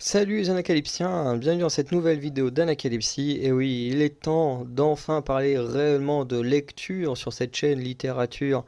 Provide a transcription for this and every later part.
Salut les Anacalypsiens, bienvenue dans cette nouvelle vidéo d'Anacalypsie. Et oui, il est temps d'enfin parler réellement de lecture sur cette chaîne littérature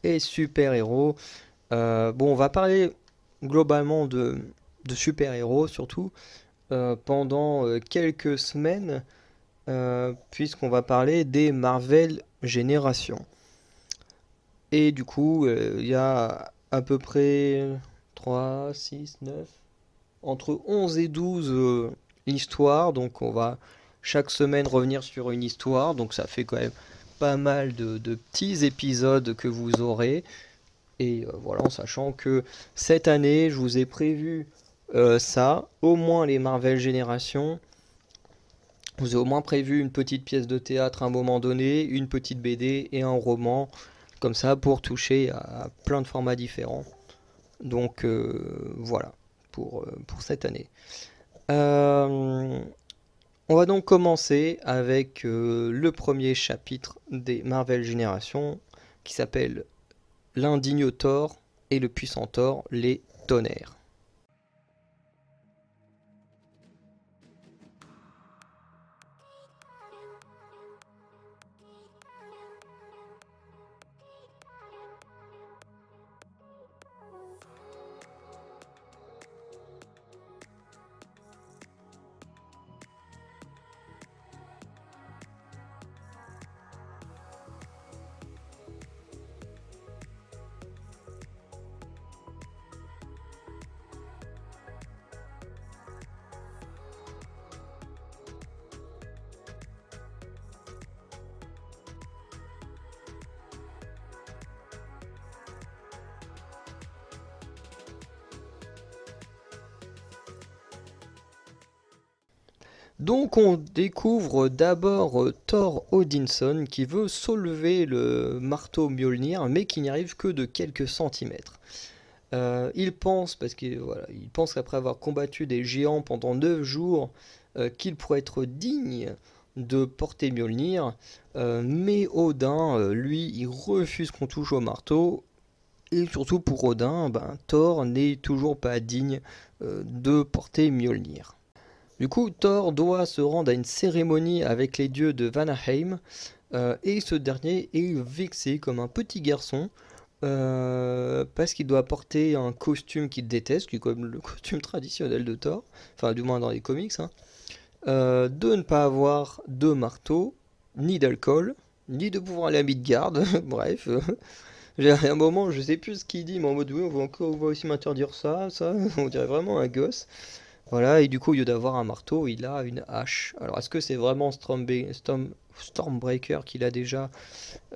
et super-héros. Bon, on va parler globalement de super-héros surtout pendant quelques semaines, puisqu'on va parler des Marvel Génération. Et du coup, il y a à peu près 3, 6, 9 entre 11 et 12 histoires, donc on va chaque semaine revenir sur une histoire, donc ça fait quand même pas mal de petits épisodes que vous aurez, et voilà, en sachant que cette année, je vous ai prévu ça, au moins les Marvel Génération, je vous ai au moins prévu une petite pièce de théâtre à un moment donné, une petite BD et un roman, comme ça, pour toucher à plein de formats différents. Donc voilà, pour cette année. Euh, on va donc commencer avec le premier chapitre des Marvel Génération qui s'appelle L'indigne Thor et le puissant Thor, les tonnerres. Donc on découvre d'abord Thor Odinson qui veut soulever le marteau Mjolnir mais qui n'y arrive que de quelques centimètres. Il pense, parce qu'il voilà, il pense qu'après avoir combattu des géants pendant 9 jours, qu'il pourrait être digne de porter Mjolnir, mais Odin, lui, il refuse qu'on touche au marteau, et surtout pour Odin, ben, Thor n'est toujours pas digne de porter Mjolnir. Du coup, Thor doit se rendre à une cérémonie avec les dieux de Vanaheim, et ce dernier est vexé comme un petit garçon parce qu'il doit porter un costume qu'il déteste, qui est comme le costume traditionnel de Thor, enfin du moins dans les comics, hein, de ne pas avoir de marteau, ni d'alcool, ni de pouvoir aller à Midgard, bref. J'ai un moment, je sais plus ce qu'il dit, mais en mode oui, on va aussi m'interdire ça, ça, on dirait vraiment un gosse. Voilà, et du coup, au lieu d'avoir un marteau, il a une hache. Alors, est-ce que c'est vraiment Stormbreaker qu'il a déjà?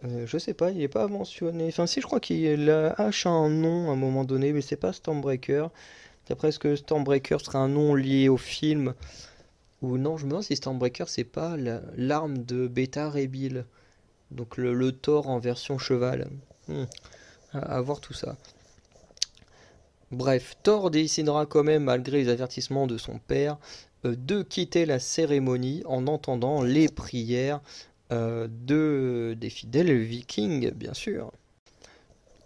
Je sais pas, il n'est pas mentionné. Enfin, si, je crois qu'il la hache a un nom à un moment donné, mais c'est pas Stormbreaker. D'après ce que Stormbreaker serait un nom lié au film. Ou non, je me demande si Stormbreaker c'est pas l'arme de Beta Ray Bill. Donc le Thor en version cheval. Hmm, à voir tout ça. Bref, Thor décidera quand même, malgré les avertissements de son père, de quitter la cérémonie en entendant les prières des fidèles vikings, bien sûr.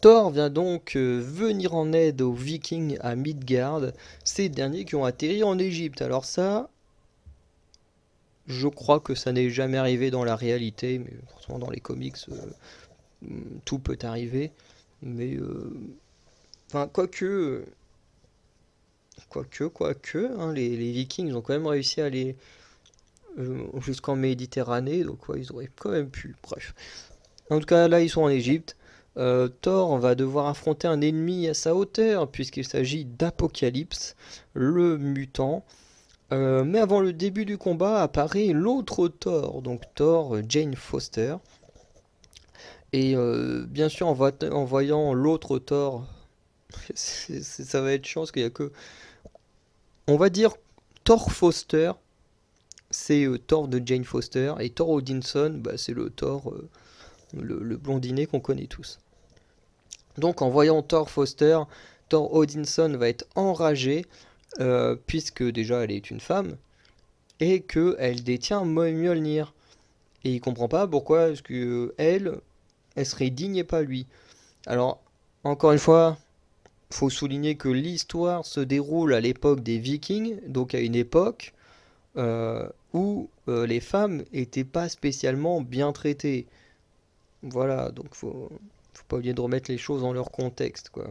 Thor vient donc venir en aide aux vikings à Midgard, ces derniers qui ont atterri en Égypte. Alors ça, je crois que ça n'est jamais arrivé dans la réalité, mais forcément dans les comics, tout peut arriver. Mais, enfin, quoique, hein, les Vikings ont quand même réussi à aller jusqu'en Méditerranée, donc ouais, ils auraient quand même pu. Bref. En tout cas, là, ils sont en Égypte. Thor va devoir affronter un ennemi à sa hauteur, puisqu'il s'agit d'Apocalypse, le mutant. Mais avant le début du combat apparaît l'autre Thor, donc Thor, Jane Foster. Et bien sûr, en voyant l'autre Thor, ça va être chiant parce qu'il y a que. On va dire Thor Foster, c'est Thor de Jane Foster, et Thor Odinson, bah, c'est le Thor, le blondinet qu'on connaît tous. Donc en voyant Thor Foster, Thor Odinson va être enragé, puisque déjà elle est une femme, et qu'elle détient Mjolnir. Et il comprend pas pourquoi est-ce que elle serait digne et pas lui. Alors, encore une fois, faut souligner que l'histoire se déroule à l'époque des Vikings, donc à une époque où les femmes n'étaient pas spécialement bien traitées. Voilà, donc faut pas oublier de remettre les choses dans leur contexte, quoi.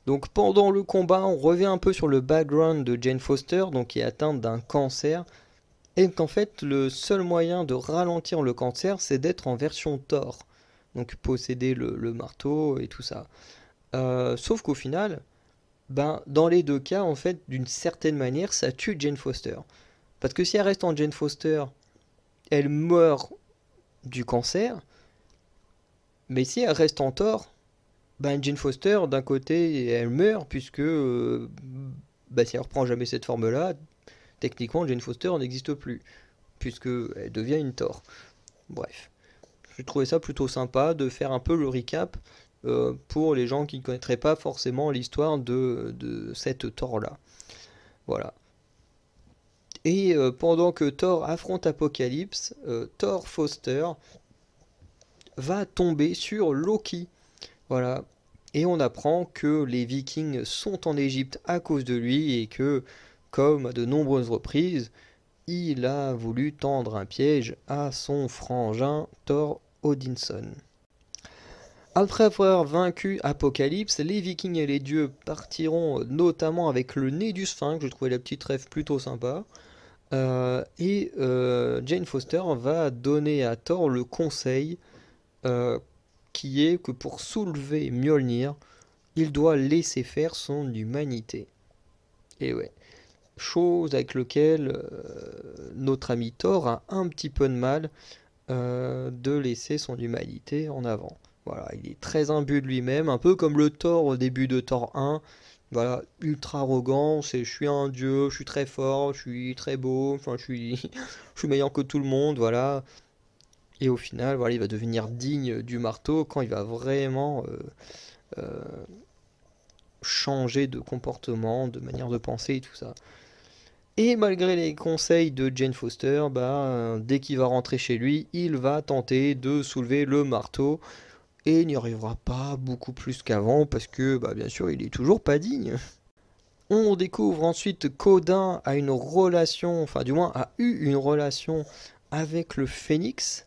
Donc pendant le combat, on revient un peu sur le background de Jane Foster, donc qui est atteinte d'un cancer, et qu'en fait le seul moyen de ralentir le cancer, c'est d'être en version Thor, donc posséder le marteau et tout ça. Sauf qu'au final, ben, dans les deux cas, en fait, d'une certaine manière, ça tue Jane Foster. Parce que si elle reste en Jane Foster, elle meurt du cancer, mais si elle reste en Thor, ben Jane Foster, d'un côté, elle meurt, puisque ben, si elle reprend jamais cette forme-là, techniquement, Jane Foster n'existe plus, puisque elle devient une Thor. Bref, j'ai trouvé ça plutôt sympa de faire un peu le recap pour les gens qui ne connaîtraient pas forcément l'histoire de cette Thor-là. Voilà. Et pendant que Thor affronte Apocalypse, Thor Foster va tomber sur Loki. Voilà. Et on apprend que les Vikings sont en Égypte à cause de lui et que, comme à de nombreuses reprises, il a voulu tendre un piège à son frangin Thor Odinson. Après avoir vaincu Apocalypse, les Vikings et les dieux partiront notamment avec le nez du sphinx. Je trouvais la petite rêve plutôt sympa. Jane Foster va donner à Thor le conseil qui est que pour soulever Mjolnir, il doit laisser faire son humanité. Et ouais, chose avec laquelle notre ami Thor a un petit peu de mal de laisser son humanité en avant. Voilà, il est très imbu de lui-même, un peu comme le Thor au début de Thor 1. Voilà, ultra arrogant, c'est je suis un dieu, je suis très fort, je suis très beau, enfin je suis meilleur que tout le monde, voilà. Et au final, voilà, il va devenir digne du marteau quand il va vraiment euh, changer de comportement, de manière de penser et tout ça. Et malgré les conseils de Jane Foster, bah, dès qu'il va rentrer chez lui, il va tenter de soulever le marteau et il n'y arrivera pas beaucoup plus qu'avant parce que, bah, bien sûr, il est toujours pas digne. On découvre ensuite qu'Odin a une relation, enfin du moins a eu une relation avec le Phénix.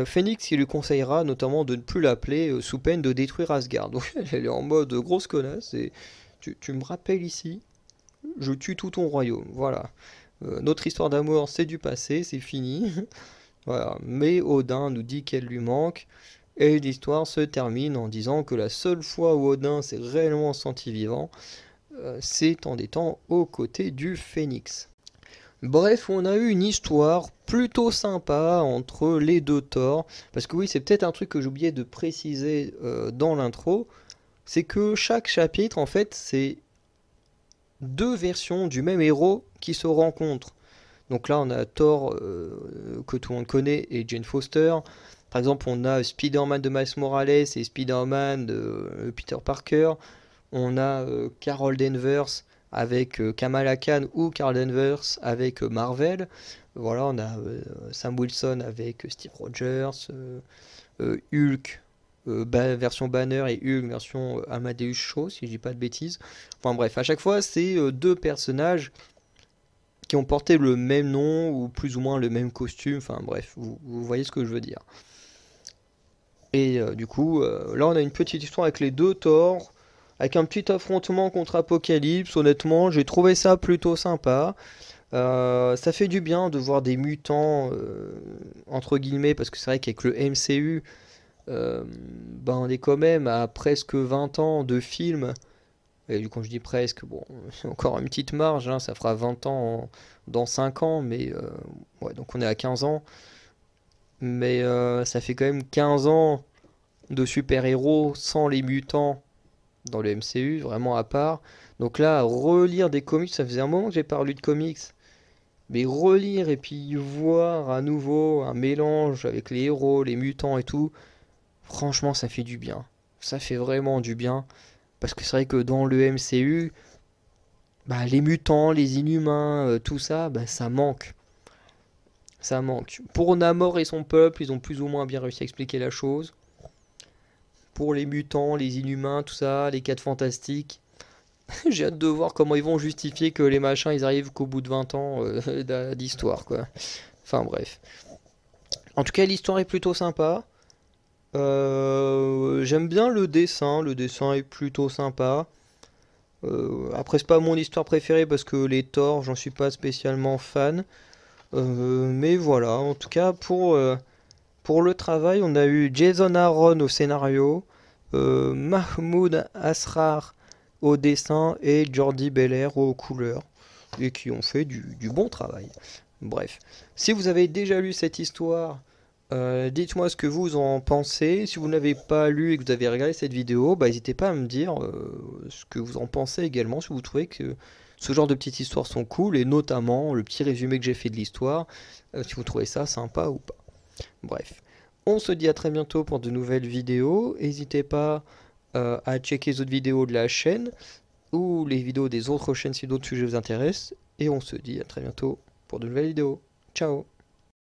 Phénix qui lui conseillera notamment de ne plus l'appeler sous peine de détruire Asgard. Donc elle est en mode grosse connasse et tu me rappelles ici, je tue tout ton royaume. Voilà. Notre histoire d'amour c'est du passé, c'est fini. Voilà. Mais Odin nous dit qu'elle lui manque. Et l'histoire se termine en disant que la seule fois où Odin s'est réellement senti vivant, c'est en étant aux côtés du Phénix. Bref, on a eu une histoire plutôt sympa entre les deux Thor. Parce que oui, c'est peut-être un truc que j'oubliais de préciser dans l'intro. C'est que chaque chapitre, en fait, c'est deux versions du même héros qui se rencontrent. Donc là, on a Thor, que tout le monde connaît, et Jane Foster. Par exemple, on a Spider-Man de Miles Morales et Spider-Man de Peter Parker. On a Carol Danvers avec Kamala Khan ou Carol Danvers avec Marvel. Voilà, on a Sam Wilson avec Steve Rogers, Hulk version Banner et Hulk version Amadeus Cho, si je dis pas de bêtises. Enfin bref, à chaque fois, c'est deux personnages qui ont porté le même nom ou plus ou moins le même costume. Enfin bref, vous voyez ce que je veux dire. Et du coup, là, on a une petite histoire avec les deux Thor avec un petit affrontement contre Apocalypse. Honnêtement, j'ai trouvé ça plutôt sympa. Ça fait du bien de voir des mutants, entre guillemets, parce que c'est vrai qu'avec le MCU, ben on est quand même à presque 20 ans de films. Et quand je dis presque, bon, c'est encore une petite marge, hein, ça fera 20 ans dans 5 ans, mais ouais, donc on est à 15 ans. Mais ça fait quand même 15 ans de super-héros sans les mutants dans le MCU, vraiment à part. Donc là, relire des comics, ça faisait un moment que j'ai pas lu de comics. Mais relire et puis voir à nouveau un mélange avec les héros, les mutants et tout, franchement, ça fait du bien. Ça fait vraiment du bien. Parce que c'est vrai que dans le MCU, bah, les mutants, les inhumains, tout ça, bah, ça manque. Ça manque. Pour Namor et son peuple, ils ont plus ou moins bien réussi à expliquer la chose. pour les mutants, les inhumains, tout ça, les 4 fantastiques. J'ai hâte de voir comment ils vont justifier que les machins ils arrivent qu'au bout de 20 ans d'histoire quoi. Enfin bref. En tout cas l'histoire est plutôt sympa. J'aime bien le dessin est plutôt sympa. Après c'est pas mon histoire préférée parce que les Thor j'en suis pas spécialement fan. Mais voilà, en tout cas pour le travail on a eu Jason Aaron au scénario, Mahmoud Asrar au dessin et Jordi Belair aux couleurs, et qui ont fait du bon travail. Bref, si vous avez déjà lu cette histoire, dites-moi ce que vous en pensez. Si vous n'avez pas lu et que vous avez regardé cette vidéo, bah, n'hésitez pas à me dire ce que vous en pensez également, si vous trouvez que ce genre de petites histoires sont cool, et notamment le petit résumé que j'ai fait de l'histoire, si vous trouvez ça sympa ou pas. Bref, on se dit à très bientôt pour de nouvelles vidéos. N'hésitez pas à checker les autres vidéos de la chaîne ou les vidéos des autres chaînes si d'autres sujets vous intéressent. Et on se dit à très bientôt pour de nouvelles vidéos. Ciao!